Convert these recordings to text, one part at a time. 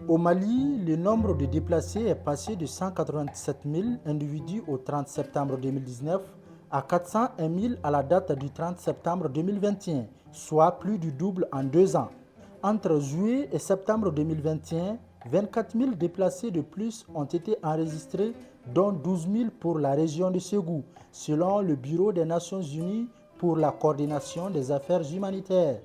Au Mali, le nombre de déplacés est passé de 187 000 individus au 30 septembre 2019 à 401 000 à la date du 30 septembre 2021, soit plus du double en 2 ans. Entre juillet et septembre 2021, 24 000 déplacés de plus ont été enregistrés, dont 12 000 pour la région de Ségou, selon le Bureau des Nations Unies pour la coordination des affaires humanitaires.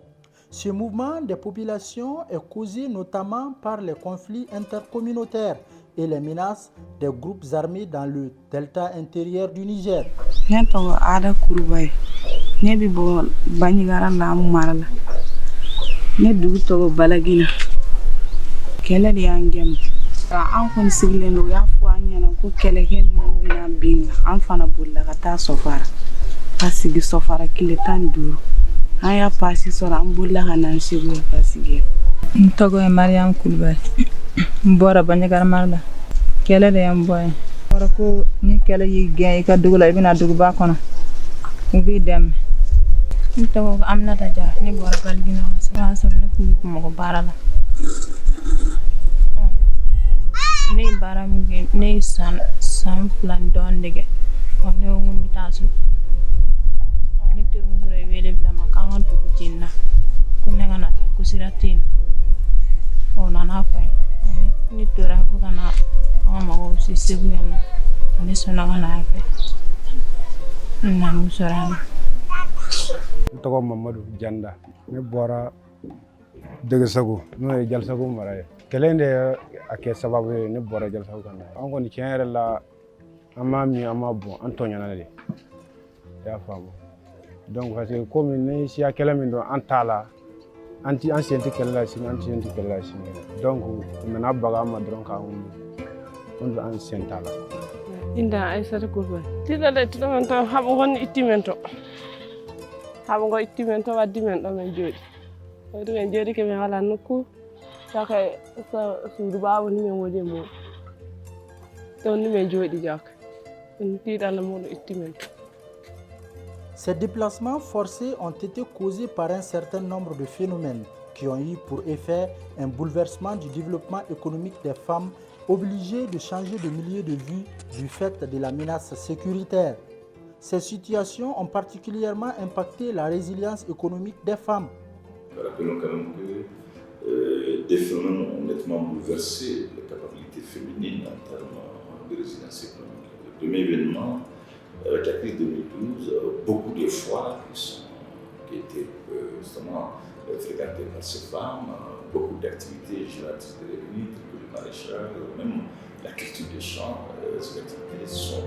Ce mouvement des populations est causé notamment par les conflits intercommunautaires et les menaces des groupes armés dans le delta intérieur du Niger. Aya pasi sora ambulla hanan sibu pasige Togo e Mariam Kulbal Mbora banyagar marla kele de yamboy ora ko ni kele yi gen ka dugula ibina duguba kono ubi dem Togo amna taja ni bora balgina sa so ne ku mo barala ne baram ge ne san plan don dege on ne ngum bitasu ni termusure wele blama kan dugu jinna kunega na kusiratin ona na fa ni tora bugana ama o si seguyana ni sona na fa na musara Togo Mamadou Janda ni bora dege sagu no e jal sagu maraye kelende ake sababu ni bora jal sagu kan an ko ni kenere la amami amabo antonya na le ya famo donc parce que comme ni si akela min do antala anti ancienti kella sin ancienti kella sin donc mena baga ma dron ka on ancientala inda aisata kurba tida de to man to habo won ittimento habo go ittimento waddi men do men jodi do men jodi ke men wala nokku saka sa suudu bawo ni men wodi mo to ni men jodi jak on tida la mo ittimento. Ces déplacements forcés ont été causés par un certain nombre de phénomènes qui ont eu pour effet un bouleversement du développement économique des femmes obligées de changer de milieu de vie du fait de la menace sécuritaire. Ces situations ont particulièrement impacté la résilience économique des femmes. Rappelons quand même que des phénomènes ont nettement bouleversé les capacités féminines en termes de résilience économique. Le premier événement, avec la crise 2012, beaucoup de foires qui étaient justement fréquentées par ces femmes, beaucoup d'activités génératrices de revenus, telles que le maraîchage, même la culture des champs, ces activités sont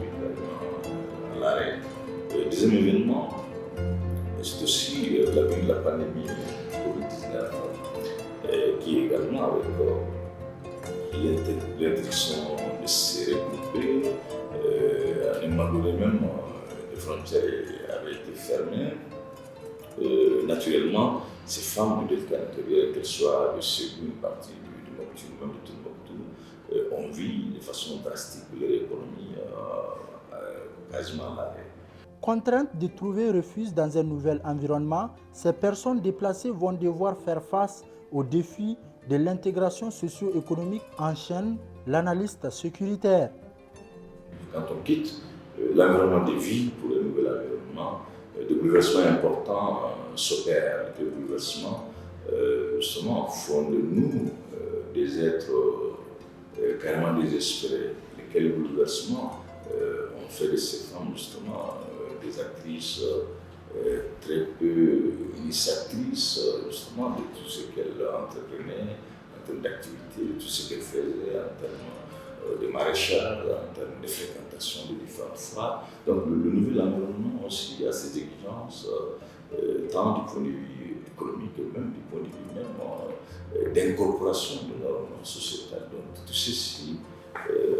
à l'arrêt. Le deuxième événement, c'est aussi la venue de la pandémie Covid-19, qui également, avec l'interdiction de se regrouper, à un moment donné même, les frontières avaient été fermées. Naturellement, ces femmes du delta intérieur, qu'elles soient de Ségou, une partie du Mopti ou même de Tombouctou, ont vu de façon drastique leur économie quasiment à l'arrêt. Contraintes de trouver refuge dans un nouvel environnement, ces personnes déplacées vont devoir faire face aux défis de l'intégration socio-économique, enchaîne l'analyste sécuritaire. Quand on quitte l'environnement de vie pour le nouvel environnement, des bouleversements importants s'opèrent. Des bouleversements justement font de nous des êtres carrément désespérés. Lesquels bouleversements ont fait de ces femmes justement des actrices très peu initiatrices justement de tout ce qu'elles entreprenaient en termes d'activité, de tout ce qu'elles faisaient en termes de maraîchage, en termes de fréquentation de différentes fois. Donc le nouvel environnement aussi a ses exigences, tant du point de vue économique que même du point de vue même d'incorporation de normes sociétales. Donc tout ceci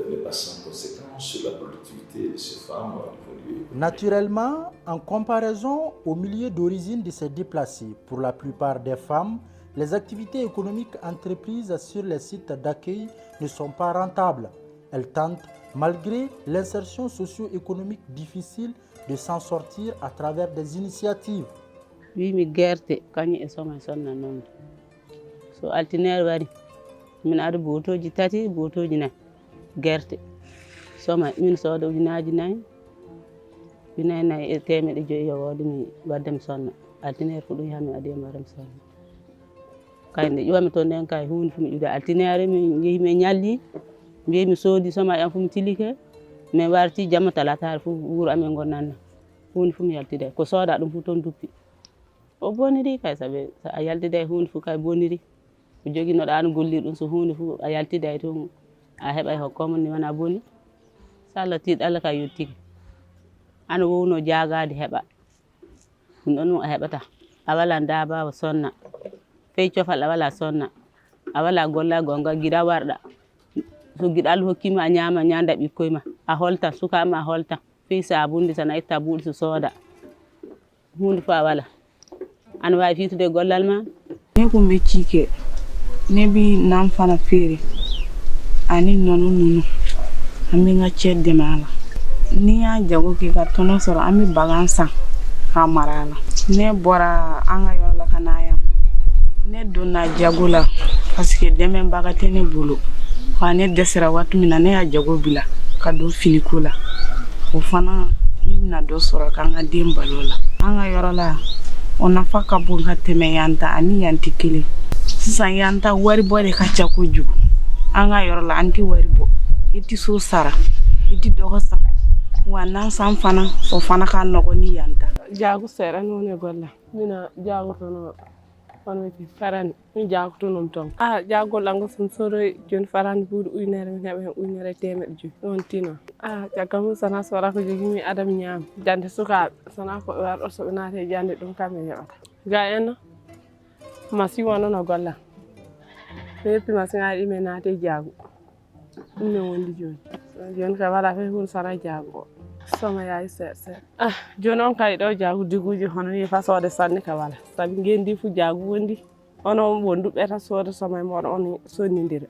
n'est pas sans conséquence sur la productivité de ces femmes du point de vue économique. Naturellement, en comparaison au milieu d'origine de ces déplacés, pour la plupart des femmes, les activités économiques entreprises sur les sites d'accueil ne sont pas rentables. Elles tentent, malgré l'insertion socio-économique difficile, de s'en sortir à travers des initiatives. Oui, mi gerte kañum e soma sonna noon so altinaire wari min aɗa botoji tati botoji nayi gerte soma min sooda ujunaji nayi nayi e temeɗe joyi yowode mi waddemi sonna altinaire ko ɗum yami adi mbaɗami sonna kay nde ƴiwami toon nden kay hunde fo mi ƴuuɗa altinaire mi yeehi mi ñalli mi yeehi mi soodi soma en fo mi tilike min warti jamma talatare fof wuuro amen gonnanno hunde fof mi yaltide ko sooda ɗum fof toon duppi o boniri kay sabi so a yaltide hunde fof kay boniri ko joguinoɗa no gollir ɗum so hunde fof a yaltide toon a heɓay hokkoma ni wona boni so Allah tiiɗi Allah ka yettike ana wowno jagade heɓa ɗum ɗon a heɓata a wala dabawa sonna fey cofal a wala sonna a wala golla gonga guiɗa warɗa so guiɗo Allah hokkima a ñama ñanda ɓikkoye ma a holtan sukama a holtan fey sabunde sana itta buuɗi so sooda hunde fof a wala ana wawi fitude gollal ma ne ko meccike ne bi nam fana feere ani nonu ami nga cedde mala ni ya jago ki ka tono soro ami bagansa ha marala ne bora anga yorla kanayam ne donna jagula parce que deme bagate ne bulu fa ne desira watu mina ne ya jago bila ka do fini kula o fana ni na do soro kanga dembalola anga yorla ona faka bon hateme yanta ani yanti kili sisan yanta wari bore ka chako jugu anga yorla anti wari bo iti so sara iti dogo sa wana sam fana o fana ka nogo ni yanta jaagu sera none golla mina jaagu tono on weti farani mi jaagu tono ton jaagu lango sun soro jon farani budu uynere mi hebe uynere temed ju on tino jagamu sana sora ko jogi mi adam nyam jande suka sana ko war o so naate jande dum kam mi hebata ga en masi wono no golla pepi masi ngai me naate jaagu ɗum ne wondi joni ka wala fe hun sara jaagu sama yayi ser joni on kay ɗo jaagu diguji hono ni fasode sanni ka wala sabi ngendi fu jaagu wondi ono wondu ɓeta sooda sama moɗo on sonnidira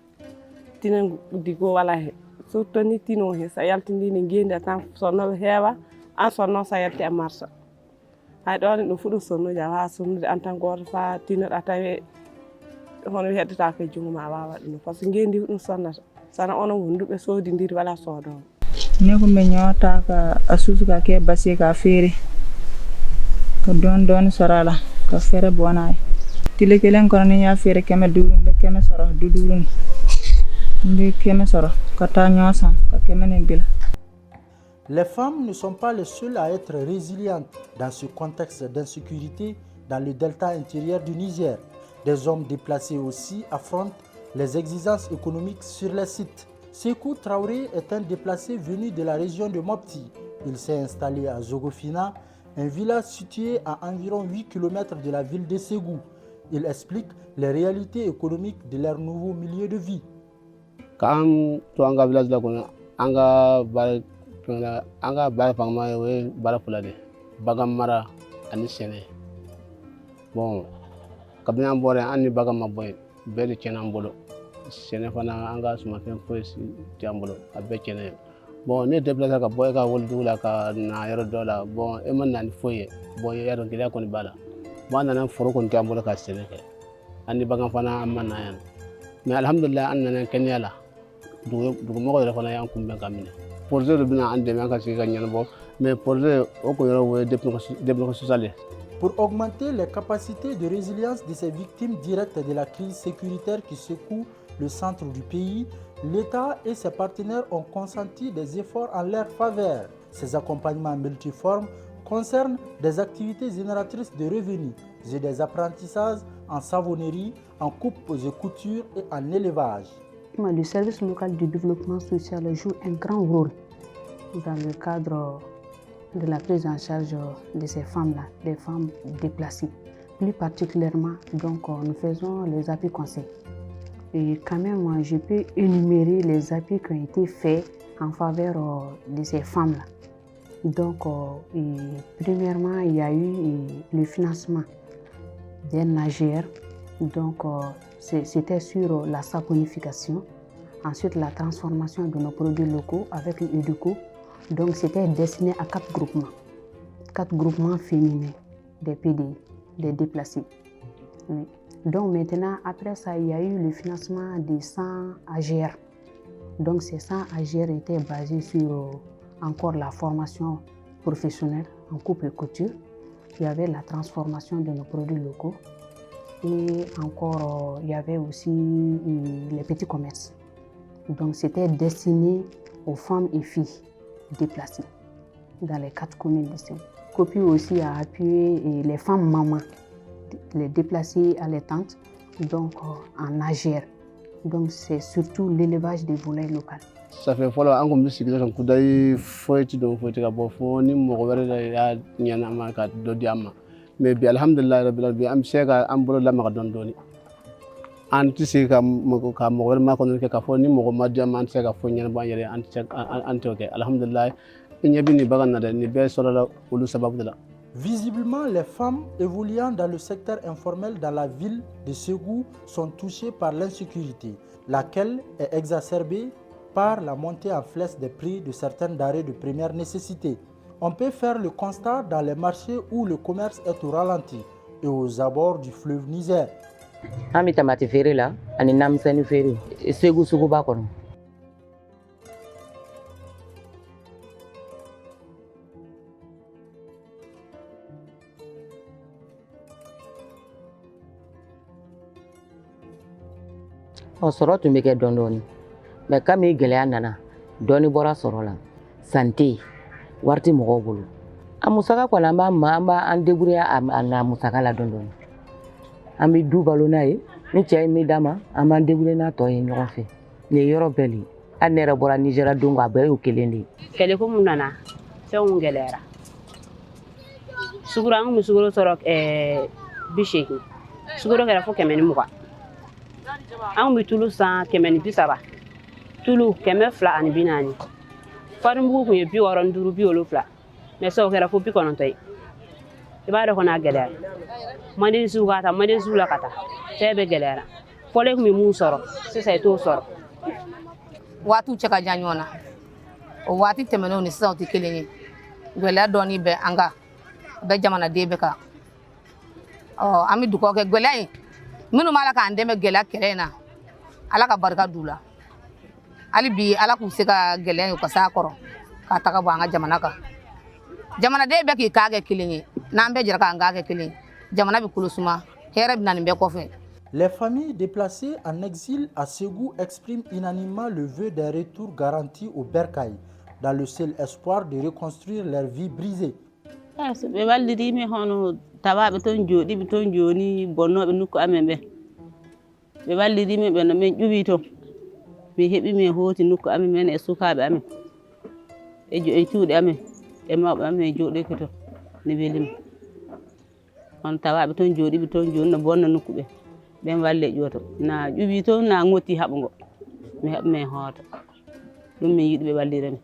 tinen digo wala he surtout ni tino he sa yaltindi ni ngendi tan sonnoɓe heewa an sonno sa yalti e marsa hay ɗon ɗum fu ɗum sonnuji a wawa sonnude en tan goto fa tinoɗa tawi hono heddata ko jungo ma wawa ɗum par ce que ngendi ɗum sonnata sana ono wonduɓe soodidiri wala soodowo ne ko min ñoota ka a suusuka ke basi ka feere ko don sorala ka feere bonayi tile kelen kono ni ya feere keme durum be keme soro dudurun mbi keme soro ka ta ñoosan ka keme ne bila. Les femmes ne sont pas les seules à être résilientes dans ce contexte d'insécurité dans le delta intérieur du Niger. Des hommes déplacés aussi affrontent les exigences économiques sur les sites. Sékou Traoré est un déplacé venu de la région de Mopti. Il s'est installé à Zogofina, un village situé à environ 8 km de la ville de Ségou. Il explique les réalités économiques de leur nouveau milieu de vie. Quand tu as un village là, anga bala fangma we bala fulade bagam mara ani sene bon kabina bore ani bagam maboy be chena mbolo sene fana anga suma fen foisi jambolo abe chene bon ne déplacer ka boy ka wol dula ka na yaro dola bon e man nan foye bon yaro gida ko ni bala bon nan foro ko jambolo ka sene ke ani bagam fana amana yan mais alhamdulillah anna kenya la dugu mo ko fana yan kumbe kamine projet de bina ande men ka sika ñanbo mais projet o ko yoro we développement social. Pour augmenter les capacités de résilience de ces victimes directes de la crise sécuritaire qui secoue le centre du pays, l'État et ses partenaires ont consenti des efforts en leur faveur. Ces accompagnements multiformes concernent des activités génératrices de revenus et des apprentissages en savonnerie, en coupe et couture et en élevage. pratiquement le service local du développement social joue un grand rôle dans le cadre de la prise en charge de ces femmes-là, des femmes déplacées. Plus particulièrement, donc, nous faisons les appuis conseils. Et quand même, je peux énumérer les appuis qui ont été faits en faveur de ces femmes-là. Donc, premièrement, il y a eu le financement d'un AGR. Donc, c'était sur la saponification. Ensuite, la transformation de nos produits locaux avec l'EDUCO. Donc, c'était destiné à 4 groupements. 4 groupements féminins des PDI, des déplacés. Oui. Donc, maintenant, après ça, il y a eu le financement des 100 AGR. Donc, ces 100 AGR étaient basés sur encore la formation professionnelle en coupe et couture. Il y avait la transformation de nos produits locaux. Et encore, il y avait aussi les petits commerces. Donc, c'était destiné aux femmes et filles déplacées dans les 4 communes de Séoul. COPI aussi a appuyé les femmes mamans, les déplacées allaitantes, donc en AGR. Donc, c'est surtout l'élevage des volailles locales. Ça fait follow an ko misiki tan kudai foyti do foyti ka bo fo ni mo wéré ya nyana ma ka do diama mais bi alhamdulillah rabbil alamin am sega am bolo la ma don doni anti se ka mo wéré ma ko ka fo ni mo ma diama an sega fo nyana ba yere anti ok alhamdulillah nyabi ni bagan na ni be solo la ulu sababu la. Visiblement, les femmes évoluant dans le secteur informel dans la ville de Ségou sont touchées par l'insécurité, laquelle est exacerbée par la montée en flèche des prix de certaines denrées de première nécessité. On peut faire le constat dans les marchés où le commerce est au ralenti et aux abords du fleuve Niger. Ami tamati fere la, ani namsani fere, Ségou sugu ba kono. O sɔrɔ tun bɛ kɛ dɔɔni mais kami gɛlɛya nana dɔɔni bɔra sɔrɔ la santé wari tɛ mɔgɔw bolo a musaka kɔni an b'an débrouiller a na musaka la dɔɔni an bɛ du balo n'a ye ni cɛ ye min d'a ma an b'an débrouiller n'a tɔ ye ɲɔgɔn fɛ nin ye yɔrɔ bɛɛ de ye hali ne yɛrɛ bɔra Nigéria don a bɛɛ y'o kelen de ye. Kɛlɛ ko mun nana fɛnw gɛlɛyara suguro an kun bɛ suguro sɔrɔ 80 suguro kɛra fo 120. An bɛ tulu san 130 tulu 240 farinbugu kun ye 65 70 mais sɔ kɛra fo 90 ye I b'a dɔn kɔni a gɛlɛyara manden sugu ka taa manden sugu la ka taa fɛn bɛɛ gɛlɛyara fɔlɔ kun bɛ mun sɔrɔ sisan I t'o sɔrɔ. Waatiw cɛ ka jan ɲɔgɔn na o waati tɛmɛnenw ni sisan o tɛ kelen ye gɛlɛya dɔɔni bɛ an kan bɛ jamanaden bɛɛ kan an bɛ dugawu kɛ gɛlɛya in minnu b'a la k'an dɛmɛ gɛlɛya kɛlɛ in na Ala ka barika d'u la hali bi Ala k'u se ka gɛlɛya in ka s'a kɔrɔ k'a taga bɔ an ka jamana kan jamanaden bɛɛ k'i k'a kɛ kelen ye n'an bɛɛ jɛra k'an k'a kɛ kelen jamana bɛ kolo suma hɛrɛ bɛ na nin bɛɛ kɔfɛ. Les familles déplacées en exil à Ségou expriment unanimement le vœu d'un retour garanti au Bercail dans le seul espoir de reconstruire leur vie brisée. Ɓe wallidimi hono tawaɓe toon jooɗiɓe toon joni bonnoɓe nokku amen ɓe ɓe wallidimi ɓe no min ƴuwi toon mi heeɓi min hooti nokku amen men e sukaɓe amen e cuuɗe amen e mawɓe amen jooɗoyke toon ne welimi hono tawaɓe toon jooɗiɓe toon joni no bonna nokku ɓe ɓen walle ƴooto na ƴuwi toon na ŋotti haɓugo mi heeɓa min hoota ɗum min yiiɗi ɓe wallirami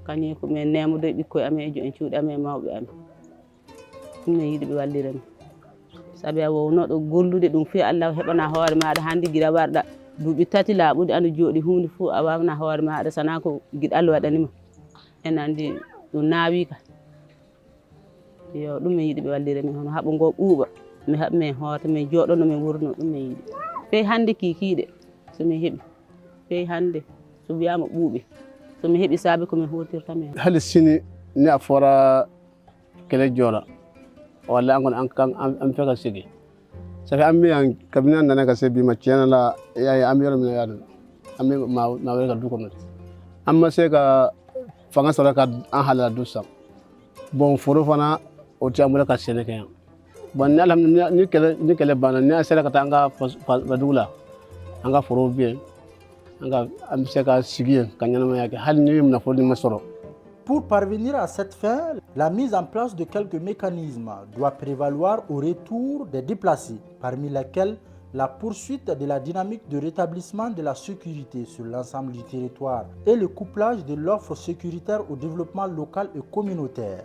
kañum ko min nemodoye ɓikkoye amen e cuuɗe amen e mawɓe amen ɗum min yiiɗi ɓe wallirami saabi a wownoɗo gollude ɗum fewi Allah heɓana hoore maɗa hannde guiɗa warɗa duuɓi 3 laaɓude aɗa jooɗi hunde fof a wawna hoore maɗa sana ko guiɗo Allah waɗanima en andi ɗum naawi ka yo ɗum min yiiɗi ɓe wallirami hono haɓu ngo ɓuuɓa mi heeɓa min hoota min jooɗono min wurno ɗum min yiiɗi fewi hannde kikiɗe somin heeɓi fewi hannde so wiyama ɓuuɓi somi heeɓi saabi komin huutirta men hali sini ni a fora kele joola walla an kon an feka sigi safi an mbiyan kabina nana ka se bima tiɲɛna la yaye an bɛ yɔrɔ min na yadon an bɛ maa wɛrɛ ka du kɔnɔ an ma se ka fanga sɔrɔ ka an halala du san bon foro fana o tɛ an bolo ka sɛnɛ kɛ yan bon ni alhamdulilayi ni kɛlɛ banna ni an sera ka taa an ka dugu la an ka forow bɛ yen Pour parvenir à cette fin, la mise en place de quelques mécanismes doit prévaloir au retour des déplacés, parmi lesquels la poursuite de la dynamique de rétablissement de la sécurité sur l'ensemble du territoire et le couplage de l'offre sécuritaire au développement local et communautaire.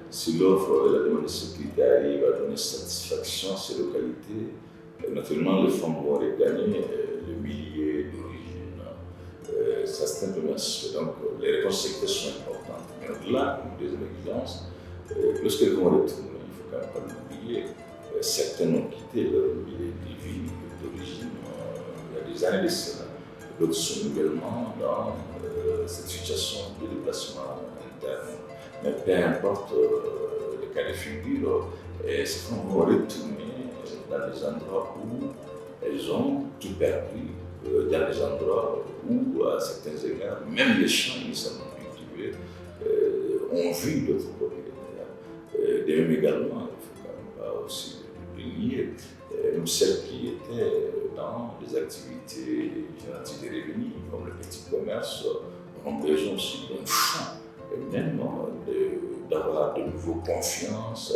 Si l'offre de la demande de sécurité arrive à donner satisfaction à ces localités, naturellement les femmes vont regagner le milieu d'origine. Ça c'est un premier aspect. Donc les réponses sécuritaires sont importantes. Mais au-delà, une deuxième exigence, lorsqu'elles vont retourner, il ne faut quand même pas l'oublier, certains ont quitté leur milieu de vie d'origine il y a des années de cela. D'autres sont nouvellement dans cette situation de déplacement interne. Mais peu importe le cas de figure, certains vont retourner dans des endroits où elles ont tout perdu, dans des endroits où, à certains égards, même les champs initialement cultivés ont vu d'autres propriétaires. De même également, il ne faut quand même pas aussi nier, même celles qui étaient dans des activités génératives de revenus, comme le petit commerce, ont besoin aussi d'un champ, et même d'avoir de nouveau confiance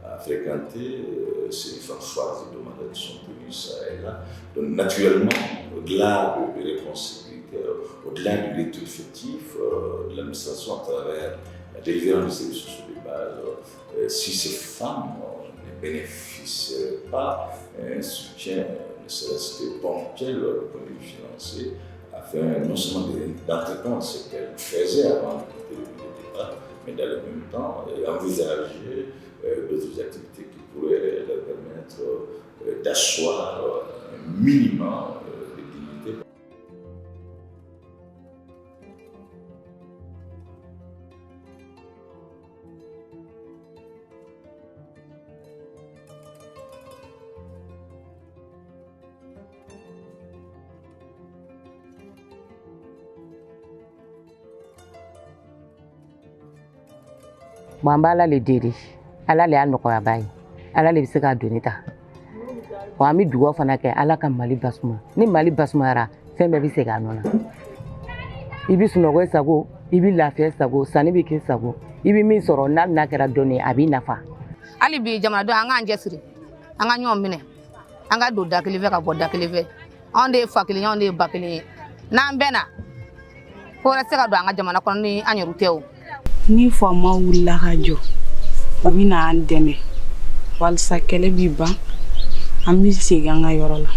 à fréquenter ces différentes phases hebdomadaires qui sont tenues ça et là. Donc naturellement, au-delà des réponses sécuritaires, au-delà du retour effectif de l'administration à travers la délivrance des services sociaux de base, si ces femmes ne bénéficient pas d'un soutien, ne serait-ce que ponctuel du point de vue financier, afin non seulement d'entreprendre ce qu'elles faisaient avant de quitter le milieu de départ, mais dans le même temps envisager d'autres activités qui pourraient leur permettre d'asseoir un minimum de dignité. Bon, an b'a Ala le deli, Ala le y'a nɔgɔya b'a ye, Ala le bɛ se k'a doni ta. Wa an bɛ dugawu fana kɛ Ala ka Mali basuma. Ni Mali basumayara, fɛn bɛɛ bɛ segin a nɔ na. I bɛ sunɔgɔ i sago, I bɛ lafiya i sago, sanni bɛ k'i sago, I bɛ min sɔrɔ n'a kɛra dɔnni ye a b'i nafa. Hali bi jamanadenw an k'an cɛsiri, an ka ɲɔgɔn minɛ, an ka don da kelen fɛ ka bɔ da kelen fɛ. Anw de ye fa kelen ye, anw de ye ba kelen ye. N'an bɛnna, ko wɛrɛ tɛ se ka don an ka jamana kɔnɔ ni an yɛrɛw tɛ o. Ni faama wulila ka jɔ u bɛ na an dɛmɛ walasa kɛlɛ bɛ ban an bɛ segin an ka yɔrɔ la.